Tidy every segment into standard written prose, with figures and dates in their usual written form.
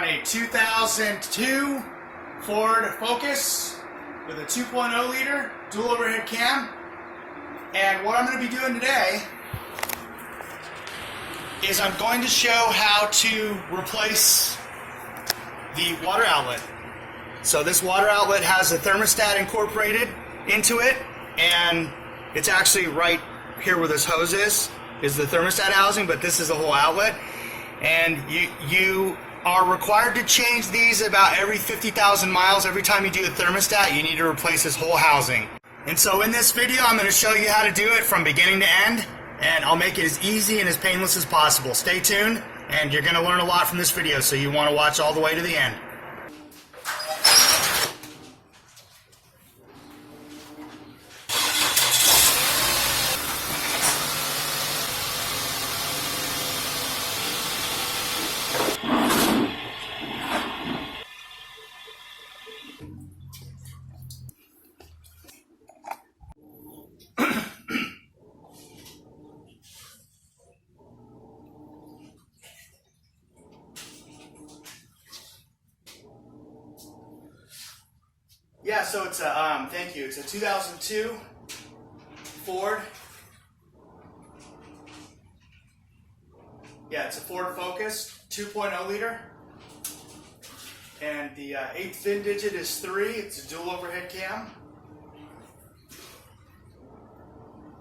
on a 2002 Ford Focus with a 2.0 liter dual overhead cam. And what I'm going to be doing today is I'm going to show how to replace the water outlet. So this water outlet has a thermostat incorporated into it, and it's actually right here where this hose is the thermostat housing, but this is the whole outlet. And you are required to change these about every 50,000 miles. Every time you do a thermostat, you need to replace this whole housing. And so in this video, I'm going to show you how to do it from beginning to end, and I'll make it as easy and as painless as possible. Stay tuned, and you're going to learn a lot from this video, so you want to watch all the way to the end. Yeah, so it's a, thank you, it's a 2002 Ford. Yeah, it's a Ford Focus, 2.0 liter. And the 8th VIN digit is 3, it's a dual overhead cam.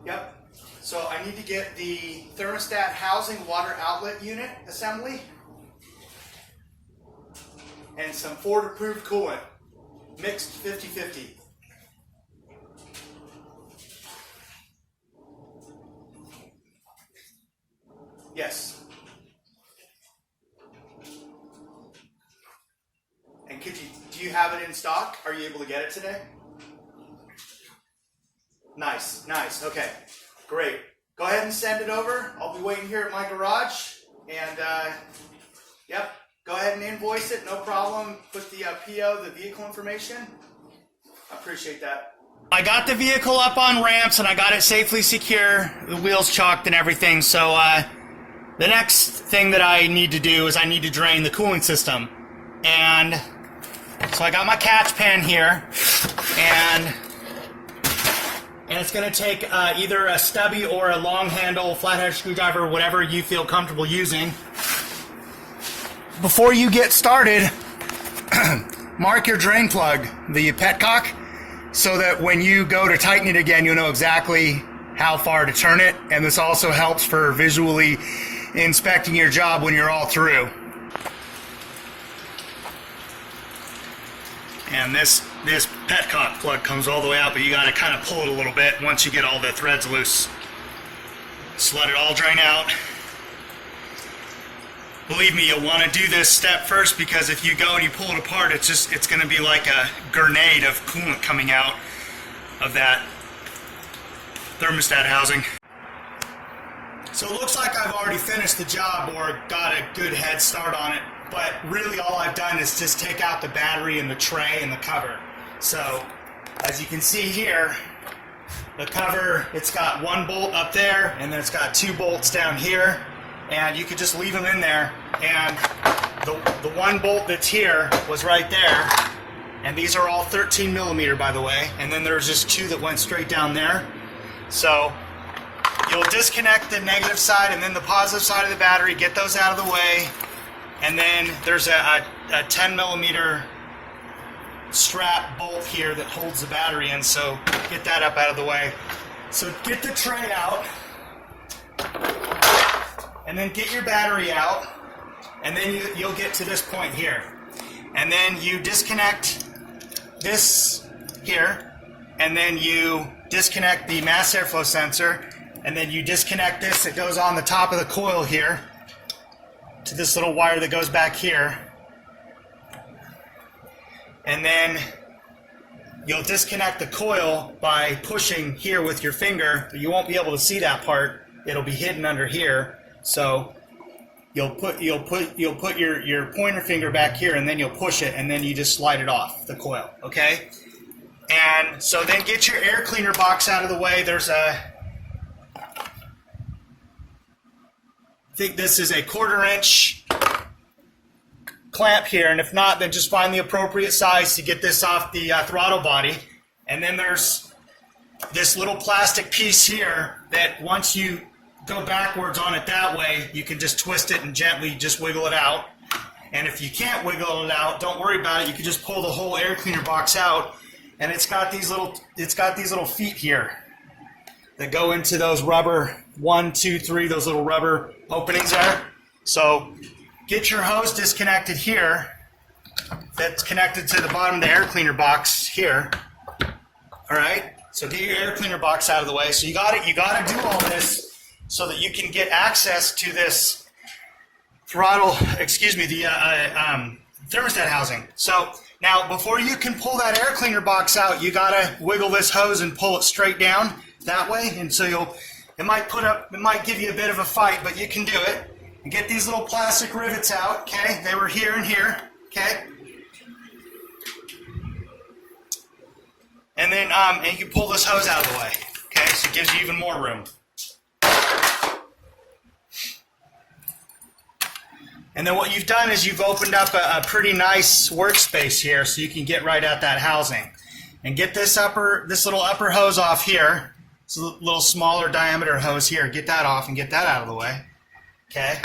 Yep, so I need to get the thermostat housing water outlet unit assembly. And some Ford approved coolant. Mixed 50-50. Yes. And do you have it in stock? Are you able to get it today? Nice, nice, okay, great. Go ahead and send it over. I'll be waiting here at my garage. And yep. Go ahead and invoice it, no problem. Put the PO, the vehicle information. I appreciate that. I got the vehicle up on ramps and I got it safely secure, the wheels chalked and everything. So the next thing that I need to do is I need to drain the cooling system. And so I got my catch pan here, and it's going to take either a stubby or a long handle flathead screwdriver, whatever you feel comfortable using. Before you get started, mark your drain plug, the petcock, so that when you go to tighten it again, you'll know exactly how far to turn it. And this also helps for visually inspecting your job when you're all through. And this petcock plug comes all the way out, but you got to kind of pull it a little bit once you get all the threads loose. Just let it all drain out. Believe me, you'll want to do this step first, because if you go and you pull it apart, it's going to be like a grenade of coolant coming out of that thermostat housing. So it looks like I've already finished the job or got a good head start on it, but really all I've done is just take out the battery and the tray and the cover. So as you can see here, the cover, it's got one bolt up there, and then it's got 2 bolts down here. And you could just leave them in there, and the one bolt that's here was right there, and these are all 13 millimeter, by the way, and then there's just 2 that went straight down there. So you'll disconnect the negative side and then the positive side of the battery, get those out of the way, and then there's a 10 millimeter strap bolt here that holds the battery in, so get that up out of the way. So get the tray out, and then get your battery out, and then you'll get to this point here. And then you disconnect this here, and then you disconnect the mass airflow sensor, and then you disconnect this that goes on the top of the coil here to this little wire that goes back here. And then you'll disconnect the coil by pushing here with your finger, but you won't be able to see that part. It'll be hidden under here. So you'll put your pointer finger back here, and then you'll push it, and then you just slide it off the coil, okay? And so then get your air cleaner box out of the way. There's a, I think this is a 1/4 inch clamp here, and if not, then just find the appropriate size to get this off the throttle body. And then there's this little plastic piece here that once you go backwards on it that way, you can just twist it and gently just wiggle it out. And if you can't wiggle it out, don't worry about it. You can just pull the whole air cleaner box out, and it's got these little feet here that go into those rubber 1, 2, 3, those little rubber openings there. So get your hose disconnected here. That's connected to the bottom of the air cleaner box here. All right. So get your air cleaner box out of the way. So you got to do all this so that you can get access to this throttle, the thermostat housing. So now before you can pull that air cleaner box out, you got to wiggle this hose and pull it straight down that way. And so it might give you a bit of a fight, but you can do it. And get these little plastic rivets out, okay? They were here and here, okay? And then and you pull this hose out of the way, okay? So it gives you even more room. And then what you've done is you've opened up a pretty nice workspace here so you can get right at that housing. And get this little upper hose off here. It's a little smaller diameter hose here. Get that off and get that out of the way. Okay.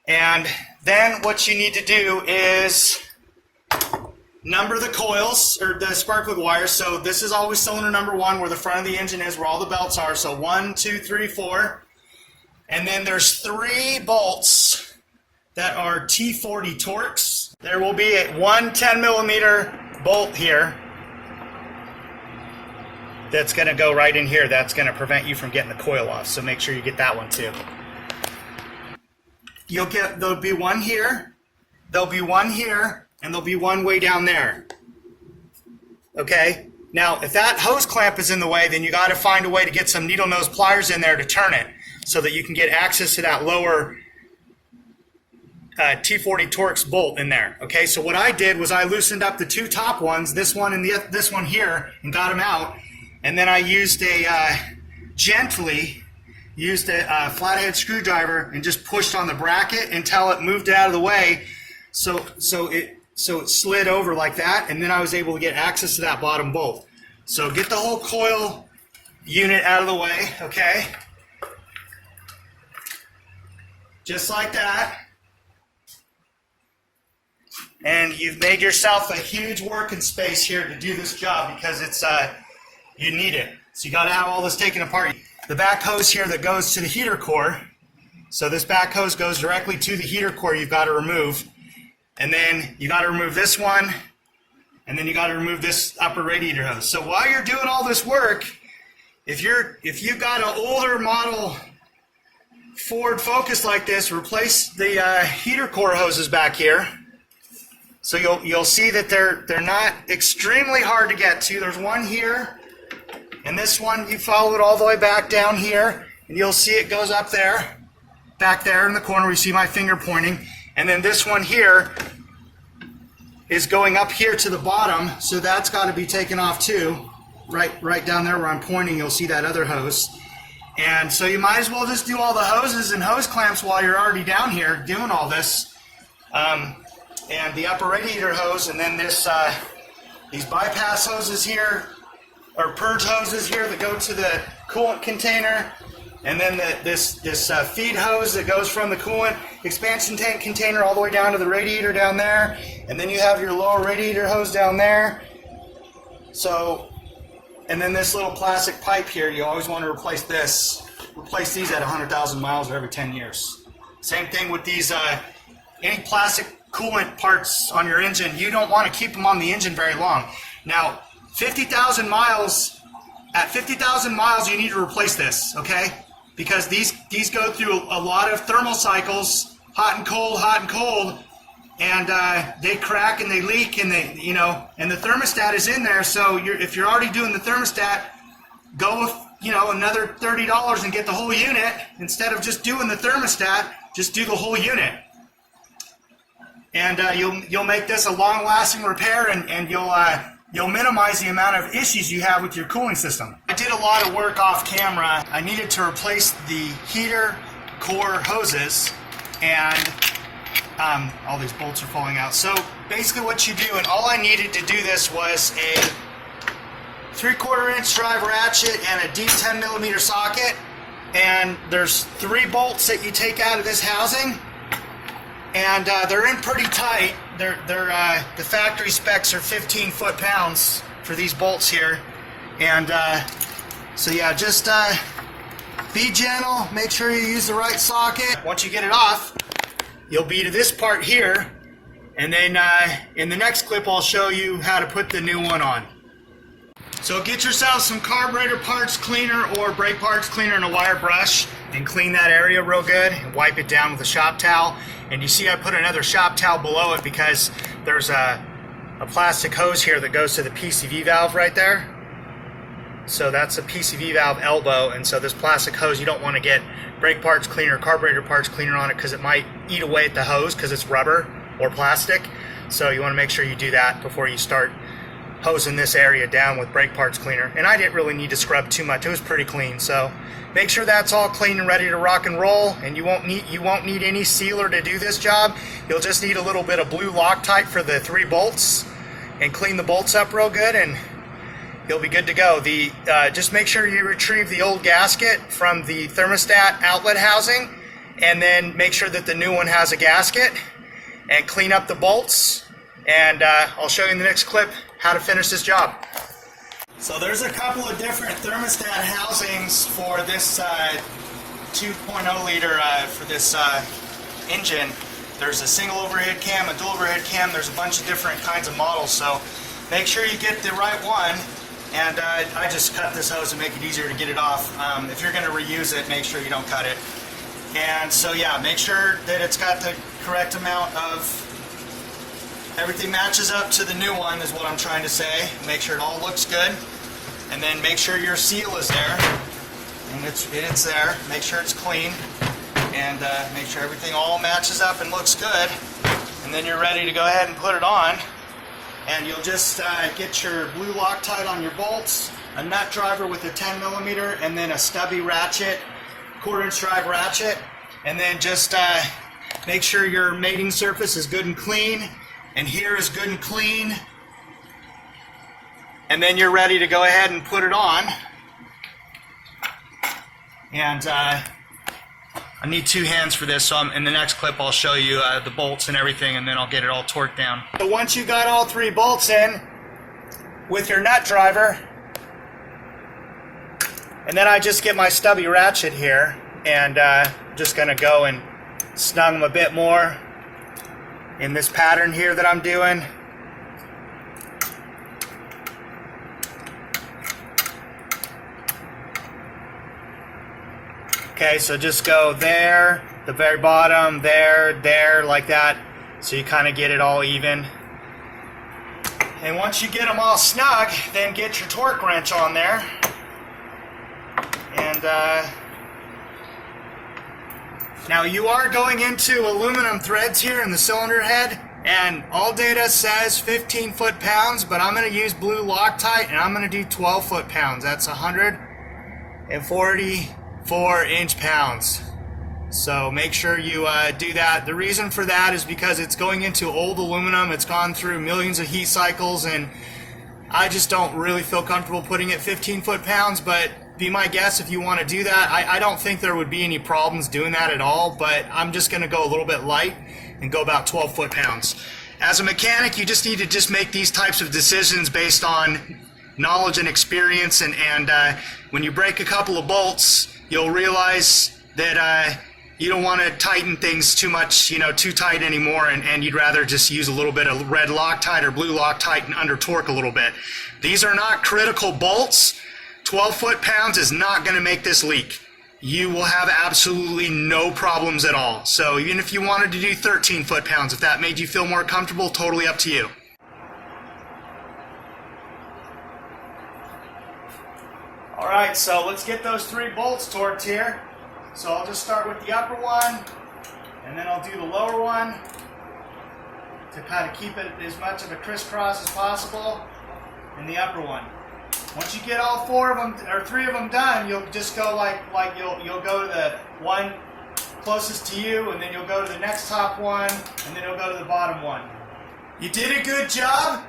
And then what you need to do is number the coils, or the spark plug wires. So this is always cylinder number 1, where the front of the engine is, where all the belts are. So 1, 2, 3, 4. And then there's 3 bolts that are T40 Torx. There will be one 10 millimeter bolt here that's going to go right in here. That's going to prevent you from getting the coil off. So make sure you get that one too. There'll be one here, there'll be one here, and there'll be one way down there. Okay? Now, if that hose clamp is in the way, then you got to find a way to get some needle nose pliers in there to turn it so that you can get access to that lower T40 Torx bolt in there. Okay, so what I did was I loosened up the 2 top ones, this one and this one here, and got them out. And then I used gently used a flathead screwdriver and just pushed on the bracket until it moved out of the way. So it slid over like that, and then I was able to get access to that bottom bolt. So get the whole coil unit out of the way, okay? Just like that. And you've made yourself a huge working space here to do this job because it's you need it. So you got to have all this taken apart. The back hose here that goes to the heater core. So this back hose goes directly to the heater core you've got to remove. And then you got to remove this one. And then you got to remove this upper radiator hose. So while you're doing all this work, if you've got an older model Ford Focus like this, replace the heater core hoses back here. So you'll see that they're not extremely hard to get to. There's one here, and this one you follow it all the way back down here, and you'll see it goes up there, back there in the corner. We see my finger pointing, and then this one here is going up here to the bottom, so that's got to be taken off too. Right down there where I'm pointing, you'll see that other hose. And so you might as well just do all the hoses and hose clamps while you're already down here doing all this. And the upper radiator hose, and then these bypass hoses here, or purge hoses here that go to the coolant container, and then this feed hose that goes from the coolant expansion tank container all the way down to the radiator down there, and then you have your lower radiator hose down there. So, and then this little plastic pipe here, you always want to replace this. Replace these at 100,000 miles or every 10 years. Same thing with these, any plastic coolant parts on your engine, you don't want to keep them on the engine very long. Now, 50,000 miles, at 50,000 miles you need to replace this, okay? Because these go through a lot of thermal cycles, hot and cold, and they crack and they leak, and and the thermostat is in there. So if you're already doing the thermostat, go with another $30 and get the whole unit instead of just doing the thermostat. Just do the whole unit. And you'll make this a long-lasting repair, and you'll minimize the amount of issues you have with your cooling system. I did a lot of work off camera. I needed to replace the heater core hoses, and All these bolts are falling out. So basically what you do, and all I needed to do this was a 3/4 inch drive ratchet and a deep 10mm socket. And there's 3 bolts that you take out of this housing, and they're in pretty tight. The factory specs are 15 foot-pounds for these bolts here. And so yeah, just be gentle, make sure you use the right socket. Once you get it off, you'll be to this part here, and then in the next clip I'll show you how to put the new one on. So get yourself some carburetor parts cleaner or brake parts cleaner and a wire brush, and clean that area real good and wipe it down with a shop towel. And you see I put another shop towel below it because there's a plastic hose here that goes to the PCV valve right there. So that's a PCV valve elbow, and so this plastic hose, you don't want to get brake parts cleaner, carburetor parts cleaner on it because it might eat away at the hose because it's rubber or plastic. So you want to make sure you do that before you start hosing this area down with brake parts cleaner. And I didn't really need to scrub too much, it was pretty clean. So make sure that's all clean and ready to rock and roll, and you won't need any sealer to do this job. You'll just need a little bit of blue Loctite for the 3 bolts, and clean the bolts up real good, and you'll be good to go. Just make sure you retrieve the old gasket from the thermostat outlet housing, and then make sure that the new one has a gasket, and clean up the bolts. And I'll show you in the next clip how to finish this job. So there's a couple of different thermostat housings for this 2.0 liter for this engine. There's a single overhead cam, a dual overhead cam. There's a bunch of different kinds of models, so make sure you get the right one. And I just cut this hose to make it easier to get it off. If you're going to reuse it, make sure you don't cut it. And so yeah, make sure that it's got the correct amount of, everything matches up to the new one is what I'm trying to say. Make sure it all looks good. And then make sure your seal is there. And it's there. Make sure it's clean. And make sure everything all matches up and looks good. And then you're ready to go ahead and put it on. And you'll just get your blue Loctite on your bolts, a nut driver with a 10mm, and then a stubby ratchet, 1/4 inch drive ratchet. And then just make sure your mating surface is good and clean, and here is good and clean. And then you're ready to go ahead and put it on. And I need 2 hands for this, so in the next clip I'll show you the bolts and everything, and then I'll get it all torqued down. So once you got all 3 bolts in with your nut driver, and then I just get my stubby ratchet here, and just going to go and snug them a bit more in this pattern here that I'm doing. Okay, so just go there, the very bottom, there, like that, so you kind of get it all even. And once you get them all snug, then get your torque wrench on there. And now you are going into aluminum threads here in the cylinder head, and all data says 15 foot-pounds, but I'm going to use blue Loctite, and I'm going to do 12 foot-pounds. That's 144 inch-pounds. So make sure you do that. The reason for that is because it's going into old aluminum. It's gone through millions of heat cycles, and I just don't really feel comfortable putting it 15 foot-pounds, but be my guest if you want to do that. I don't think there would be any problems doing that at all, but I'm just going to go a little bit light and go about 12 foot-pounds. As a mechanic, you just need to just make these types of decisions based on knowledge and experience, and when you break a couple of bolts, you'll realize that you don't want to tighten things too much, too tight anymore, and you'd rather just use a little bit of red Loctite or blue Loctite and under torque a little bit. These are not critical bolts. 12 foot-pounds is not going to make this leak. You will have absolutely no problems at all. So even if you wanted to do 13 foot-pounds, if that made you feel more comfortable, totally up to you. Alright, so let's get those 3 bolts torqued here. So I'll just start with the upper one, and then I'll do the lower one to kind of keep it as much of a crisscross as possible in the upper one. Once you get all 4 of them or 3 of them done, you'll just go like you'll go to the 1, closest to you, and then you'll go to the next top one, and then you'll go to the bottom one. You did a good job.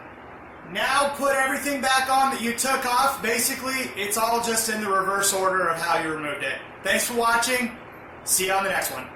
Now put everything back on that you took off. Basically, it's all just in the reverse order of how you removed it. Thanks for watching. See you on the next one.